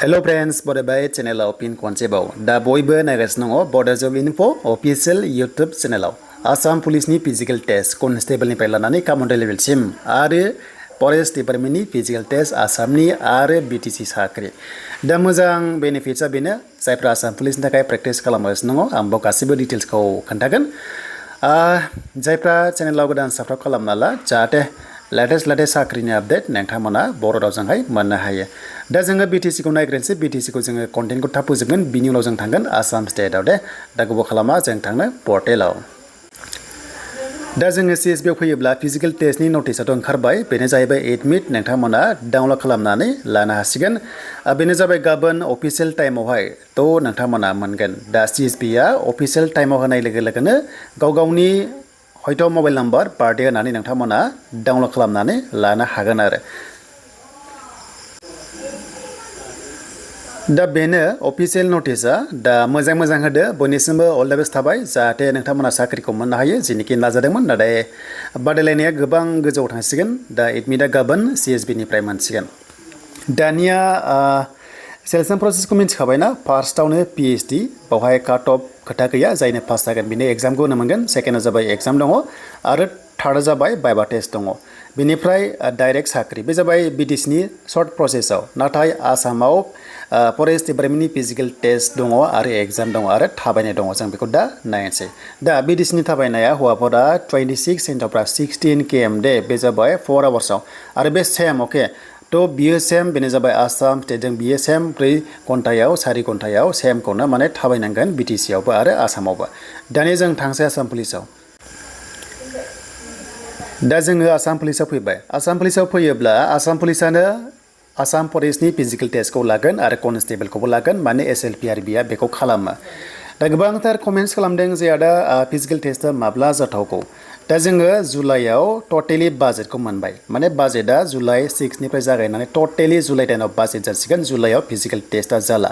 Hello friends, बराय चैनलाव pin खनसेबाव दा बयबो नायगासिनो दङ बर्डार जब इनफो अफिशियल यूट्यूब चैनलाव आसाम पुलिसनि फिजिकल टेस्ट कनस्टेबलनिफ्राय लानानै कमान्डर लेभेलसिम आरो फरेस्ट डिपार्टमेन्टनि फिजिकल टेस्ट आसामनि आरो BTC साख्रि दा मोजां बेनिफिट्सआ बेनो जायफ्रा आसाम पुलिसनि थाखाय प्रेक्टिस खालामगासिनो दङ आं बाव गासिबो डिटेल्सखौ खोन्थागोन जायफ्रा चैनलाव गोदान साबस्क्राइब खालामना ला जाहाथे लेटेस्ट साख्रिनि आपडेट नोंथांमोना बर' रावजोंहाय मोननो हायो दा जोङो BTC खौ नायग्रोनोसै BTC खौ जोङो कन्टेन्टखौ थाब फोजोबगोन बिनि उनाव जों थांगोन आसाम स्टेटआव दे दा गोबाव खालामा जों थांनो पर्टेलाव दा जोङो CSB आव फैयोब्ला फिजिकल टेस्टनि नटिसआथ' ओंखारबाय बेनो जाहैबाय एडमिट नोंथांमोना डाउनलड खालामनानै लानो हासिगोन बेनो जाबाय गाबोन अफिशियल टाइमावहाय थ' नोंथांमोना मोनगोन दा CSB आ अफिशियल टाइमाव होनाय लोगो लोगोनो गावनि हयथ' मबाइल नाम्बार बार्थडे होनानै नोंथांमोना डाउनलड खालामनानै लानो हागोन आरो दा बेनो अफिशियल नटिसआ दा मोजां होदो बयनिसिमबो अल द बेस्ट थाबाय जाहाथे नोंथांमोना साख्रिखौ मोननो हायो जेनिखि नाजादोंमोन नाथाय बादायलायनाया गोबां गोजौआव थांसिगोन दा एडमिटआ गाबोन CSB निफ्राय मोनसिगोन दानिया सेलेक्शन प्रसेसखौ मिन्थिखाबायना फार्स्टआवनो PhD बावहाय काट अफ खोथा गैया जायनो पास जागोन बेनो एग्जामखौ होनो मोनगोन सेकेन्डआ जाबाय एग्जाम दङ आरो थार्डआ जाबाय भाइभा टेस्ट दङ बेनिफ्राय डाइरेक्ट साख्रि बे जाबाय BTC नि सर्ट प्रसेसआव नाथाय आसामाव फरेस्ट डिपार्टमेन्टनि फिजिकल टेस्ट दङ आरो एग्जाम दङ आरो थाबायनाय दङ जों बेखौ दा नायनोसै दा BTC नि थाबायनाया हौवाफोरा 26 हिनजावफ्रा 16 km दे बे जाबाय 4 आवार्सआव आरो बे सेम अके तो बियो सेम बेनो जाबाय आसाम स्टेटजों बियो सेम 4 घन्टायाव 4 घन्टायाव सेमखौनो माने थाबायनांगोन BTC आवबो आरो आसामावबो दानिया जों थांसै आसाम पुलिसाव दा जोङो आसाम पुलिसाव फैबाय आसाम पुलिसाव फैयोब्ला आसाम पुलिसानो आसाम फरेस्टनि फिजिकल टेस्टखौ लागोन आरो कनस्टेबलखौबो लागोन माने SLPRB आ बेखौ खालामो दा गोबांथार कमेन्ट्स खालामदों जे आदा फिजिकल टेस्टआ माब्ला जाथावगौ दा जोङो जुलाइआव टटेलि बाजेटखौ मोनबाय माने बाजेटआ जुलाइ 6 निफ्राय जागायनानै टटेलि जुलाइ 10 आव बाजेट जासिगोन जुलाइआव फिजिकल टेस्टआ जाला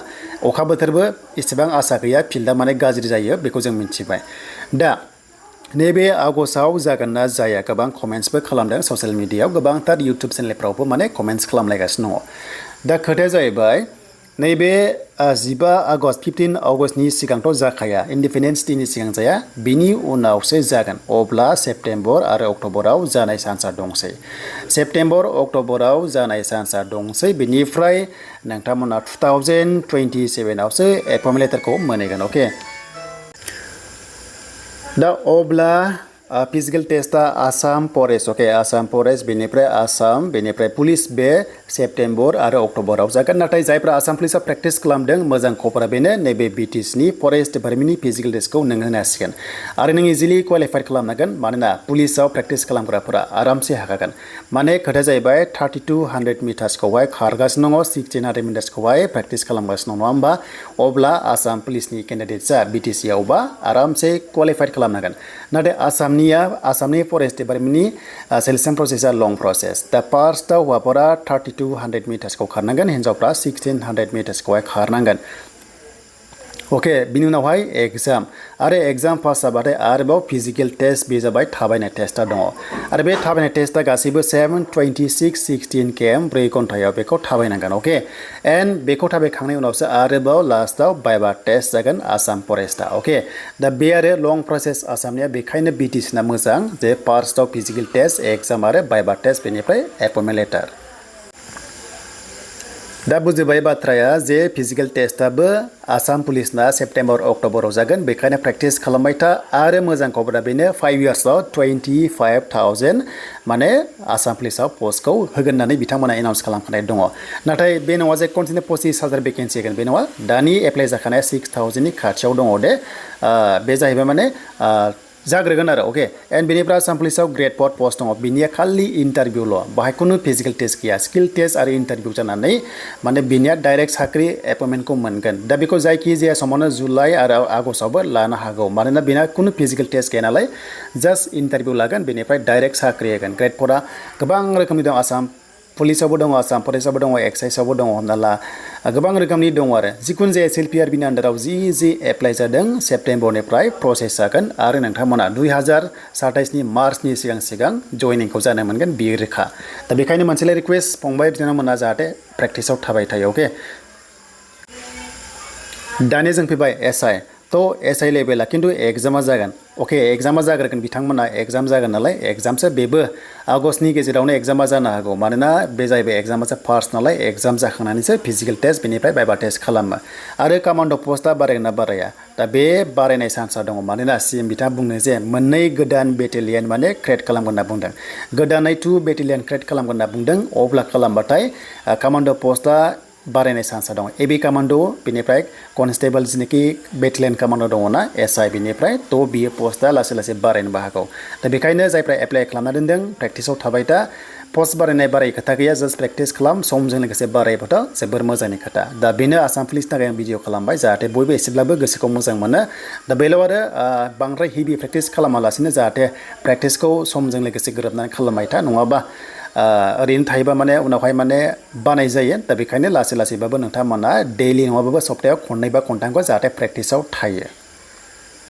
अखा बोथोरबो एसेबां आसा गैया फिल्डआ माने गाज्रि जायो बेखौ जों मिथिबाय दा नैबे आगस्टआव जागोन ना जाया गोबां कमेन्ट्सबो खालामदों ससियेल मिडियायाव गोबांथार इउटुब चेनेलफ्रावबो माने कमेन्ट्स खालामलायगासिनो दङ दा खोथाया जाहैबाय नैबे 15 आगस्ट 15 आगस्टनि सिगांथ' जाखाया इन्डिपेन्डेन्स डेनि सिगां जाया बिनि उनावसो जागोन अब्ला सेप्टेम्बर आरो अक्ट'बराव जानाय चान्सआ दंसै सेप्टेम्बर अक्ट'बराव जानाय चान्सआ दंसै बेनिफ्राय नोंथांमोना 2027 आवसो एपइन्टमेन्ट लेटारखौ मोनहैगोन अके दा अब्ला फिजिकल टेस्टआ आसाम फरेस्ट अके आसाम फरेस्ट बेनिफ्राय आसाम बेनिफ्राय पुलिस बे सेप्टेम्बर आरो अक्ट'बराव जागोन नाथाय जायफ्रा आसाम पुलिसाव प्रेक्टिस खालामदों मोजां खबरा बेनो नैबे BTC नि फरेस्ट डिपार्टमेन्टनि फिजिकल टेस्टखौ नों होनो हासिगोन आरो नों इजिलि क्वालिफाइड खालामनांगोन मानोना पुलिसाव प्रेक्टिस खालामग्राफोरा आरामसे हाखागोन माने खोथाया जाहैबाय 3200 मिटार्सखौहाय खारगासिनो दङ 1600 मिटार्सखौहाय प्रेक्टिस खालामगासिनो दङ नङा होमबा अब्ला आसाम पुलिसनि केन्डिडेट्सआ BTC आवबा आरामसे क्वालिफाइड खालामनांगोन नाथाय आसामनि फरेस्ट डिपार्टमेन्टनि सेलेक्शन प्रसेसआ लं प्रसेस दा फार्स्टआव हौवाफोरा 3200 मिटार्सखौ खारनांगोन हिन्जावफ्रा 1600 मिटार्सखौहाय खारनांगोन अके बिनि उनावहाय एग्जाम आरो एग्जाम पास जाबाथाय आरोबाव फिजिकल टेस्ट बे जाबाय थाबायनाय टेस्टआ दङ आरो बे थाबायनाय टेस्टआ गासैबो 16 km 4 घन्टायाव बेखौ थाबायनांगोन अके एन्ड बेखौ थाबायखांनायनि उनावसो आरोबाव लास्टआव भाइभा टेस्ट जागोन आसाम फरेस्टआ अके दा बे आरो लं प्रसेस आसामनिया बेखायनो BTC ना मोजां जे फार्स्टआव फिजिकल टेस्ट एग्जाम आरो भाइभा टेस्ट बेनिफ्राय एपइन्टमेन्ट लेटार दा बुजिबाय बाथ्राया जे फिजिकल टेस्टआबो आसाम पुलिसना सेप्टेम्बर अक्ट'बराव जागोन बेखायनो प्रेक्टिस खालामबाय था आरो मोजां खबरा बेनो 5 इयार्सआव 25,000 माने आसाम पुलिसाव पस्टखौ होगोन होननानै बिथांमोना एनाउन्स खालामखानाय दङ नाथाय बे नङा जे कन्टिनिउ 25,000 भेकेन्सि होगोन बे नङा दानि एप्लाइ जाखानाया 6,000 नि खाथियाव दङ दे बे जाहैबाय माने जाग्रोगोन आरो अके एन्ड बेनिफ्राय आसाम पुलिसाव ग्रेड 4 पस्ट दङ बिनिया खालि इन्टारभिउल' बाहाय खुनु फिजिकल टेस्ट गैया स्किल टेस्ट आरो इन्टारभिउ जानानै माने बिनिया डाइरेक्ट साख्रि एपइन्टमेन्टखौ मोनगोन दा बेखौ जायखि जाया समावनो जुलाइ आरो आगस्टआवबो लानो हागौ मानोना बेना खुनु फिजिकल टेस्ट गैया नालाय जास्ट इन्टारभिउ लागोन बेनिफ्राय डाइरेक्ट साख्रि होगोन ग्रेड 4आ गोबां रोखोमनि दं आसाम पुलिसावबो दङ आसाम फरेस्टआवबो दङ एक्साइजआवबो दङ हमना ला गोबां रोखोमनि दङ आरो जिखुनु जाया SLPRB नि आन्डाराव जि एप्लाइ जादों सेप्टेम्बरनिफ्राय प्रसेस जागोन आरो नोंथांमोना 2027 नि मार्चनि सिगां जयनिंखौ जानो मोनगोन बियो रोखा दा बेखायनो मोनसेल' रिक्वेस्ट फंबाय बिनानावमोना जाहाथे प्रेक्टिसाव थाबाय थायो अके दानि जों फैबाय एसआई तो एसआई लेभेला खिन्थु एग्जामा जागोन अके एग्जामा जाग्रोगोन बिथांमोना एग्जाम जागोन नालाय एग्जामसो बेबो आगस्टनि गेजेरावनो एग्जामा जानो हागौ मानोना बे जाहैबाय एग्जामासो फार्स्ट नालाय एग्जाम जाखांनानैसो फिजिकेल टेस्ट बेनिफ्राय भाइभा टेस्ट खालामो आरो कामान्ड' पस्टआ बारायगोन ना बाराया दा बे बारायनाय चान्सआ दङ मानोना सिएम बिथाङा बुंनो जे मोननै गोदान बेटेलियन माने क्रिएट खालामगोन होनना बुंदों गोदानै 2 बेटेलियन क्रिएट खालामगोन होनना बुंदों अब्ला खालामबाथाय कामान्ड' पस्टआ बारायनाय चान्सआ दङ एबि कामान्ड' बेनिफ्राय कनस्टेबल जिनोखि बेटेलियन कामान्ड' दङना एसआई बेनिफ्राय थ' बियो पस्टआ लासै लासै बारायनोबो हागौ दा बेखायनो जायफ्रा एप्लाइ खालामना दोनदों प्रेक्टिसाव थाबाय दा पस्ट बारायनाय बाराय खोथा गैया जास्ट प्रेक्टिस खालाम समजों लोगोसे बारायबाथ' जोबोर मोजांनि खोथा दा बेनो आसाम पुलिसनि थाखाय आं भिडिअ खालामबाय जाहाथे बयबो एसेब्लाबो गोसोखौ मोजां मोनो दा बेल' आरो बांद्राय हेभि प्रेक्टिस खालामालासिनो जाहाथे प्रेक्टिसखौ समजों लोगोसे गोरोबनानै खालामबाय था नङाबा ओरैनो थायोबा माने उनावहाय माने बानाय जायो दा बेखायनो लासै लासैबाबो नोंथांमोना डेलि नङाबाबो सप्तायाव खननै बा खनथामखौ जाहाथे प्रेक्टिसाव थायो